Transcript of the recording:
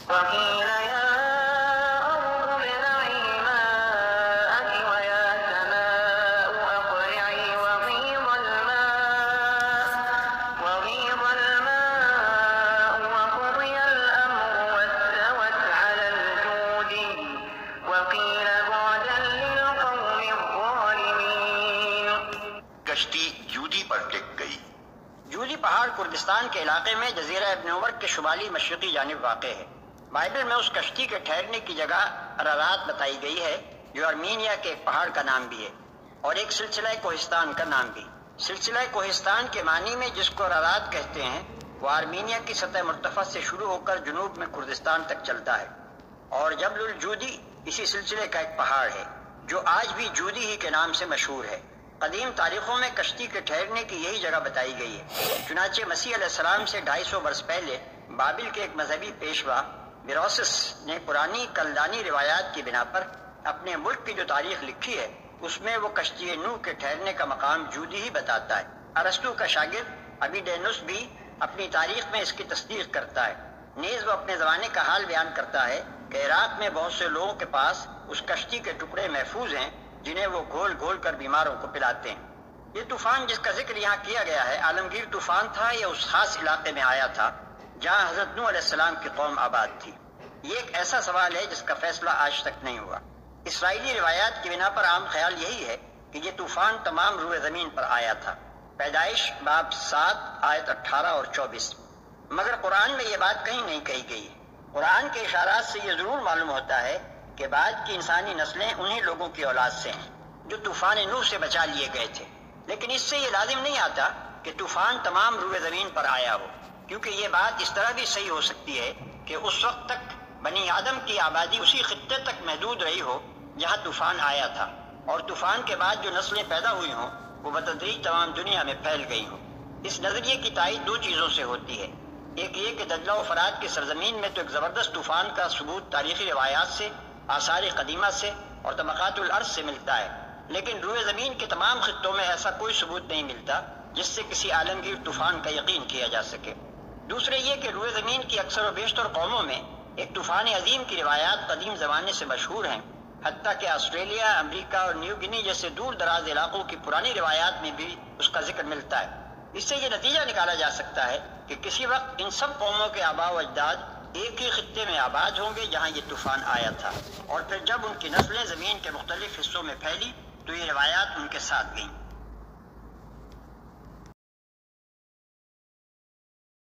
وقيل يا أرض ابلعي ماءك ويا سماء أقلعي وغيض الماء وقضي الأمر واستوت على الجود وقيل بعدا للقوم الظالمين. کشتی جودی پر ٹک گئی. جودی پہاڑ کردستان کے علاقے میں جزیرہ ابن عمر کے شمالی مشرقی جانب واقع ہے. بائبل میں اس کشتی کے ٹھہرنے کی جگہ ارارات بتائی گئی ہے جو ارمینیا کے ایک پہاڑ کا نام بھی ہے اور ایک سلسلہ کوہستان کا نام بھی. سلسلہ کوہستان کے معنی میں جس کو ارارات کہتے ہیں وہ آرمینیا کی سطح مرتفع سے شروع ہو کر جنوب میں کردستان تک چلتا ہے اور جبل الجودی اسی سلسلے کا ایک پہاڑ ہے جو آج بھی جودی ہی کے نام سے مشہور ہے. قدیم تاریخوں میں کشتی کے ٹھہرنے کی یہی جگہ بتائی گئی ہے. چنانچہ مسیح علیہ السلام سے 250 برس پہلے بابل کے ایک مذہبی پیشوا بیروسس نے پرانی کلدانی روایات کی بنا پر اپنے ملک کی جو تاریخ لکھی ہے اس میں وہ کشتی نوح کے ٹھہرنے کا مقام جودی ہی بتاتا ہے. ارسطو کا شاگرد ابیڈینوس بھی اپنی تاریخ میں اس کی تصدیق کرتا ہے. نیز وہ اپنے زمانے کا حال بیان کرتا ہے کہ عراق میں بہت سے لوگوں کے پاس اس کشتی کے ٹکڑے محفوظ ہیں جنہیں وہ گھول گھول کر بیماروں کو پلاتے ہیں. یہ طوفان جس کا ذکر یہاں کیا گیا ہے عالمگیر طوفان تھا یا اس خاص علاقے میں آیا تھا جہاں حضرت نوح علیہ السلام کی قوم آباد تھی؟ یہ ایک ایسا سوال ہے جس کا فیصلہ آج تک نہیں ہوا. اسرائیلی روایات کی بنا پر عام خیال یہی ہے کہ یہ طوفان تمام روئے زمین پر آیا تھا. پیدائش باب 7 آیت 18 اور 24. مگر قرآن میں یہ بات کہیں نہیں کہی گئی. قرآن کے اشارات سے یہ ضرور معلوم ہوتا ہے کہ بعد کی انسانی نسلیں انہی لوگوں کی اولاد سے ہیں جو طوفان نوح سے بچا لیے گئے تھے. لیکن اس سے یہ لازم نہیں آتا کہ طوفان تمام روئے زمین پر آیا ہو، کیونکہ یہ بات اس طرح بھی صحیح ہو سکتی ہے کہ اس وقت تک بنی آدم کی آبادی اسی خطے تک محدود رہی ہو جہاں طوفان آیا تھا اور طوفان کے بعد جو نسلیں پیدا ہوئی ہوں وہ بتدریج تمام دنیا میں پھیل گئی ہوں. اس نظریے کی تائید 2 چیزوں سے ہوتی ہے. ایک یہ کہ دجلہ و فرات کی سرزمین میں تو ایک زبردست طوفان کا ثبوت تاریخی روایات سے، آثار قدیمہ سے اور طبقات الارض سے ملتا ہے، لیکن روئے زمین کے تمام خطوں میں ایسا کوئی ثبوت نہیں ملتا جس سے کسی عالمگیر طوفان کا یقین کیا جا سکے. دوسرے یہ کہ روئے زمین کی اکثر و بیشتر قوموں میں ایک طوفان عظیم کی روایات قدیم زمانے سے مشہور ہیں، حتیٰ کہ آسٹریلیا، امریکہ اور نیو گنی جیسے دور دراز علاقوں کی پرانی روایات میں بھی اس کا ذکر ملتا ہے. اس سے یہ نتیجہ نکالا جا سکتا ہے کہ کسی وقت ان سب قوموں کے آباء و اجداد ایک ہی خطے میں آباد ہوں گے جہاں یہ طوفان آیا تھا، اور پھر جب ان کی نسلیں زمین کے مختلف حصوں میں پھیلی تو یہ روایات ان کے ساتھ گئیں.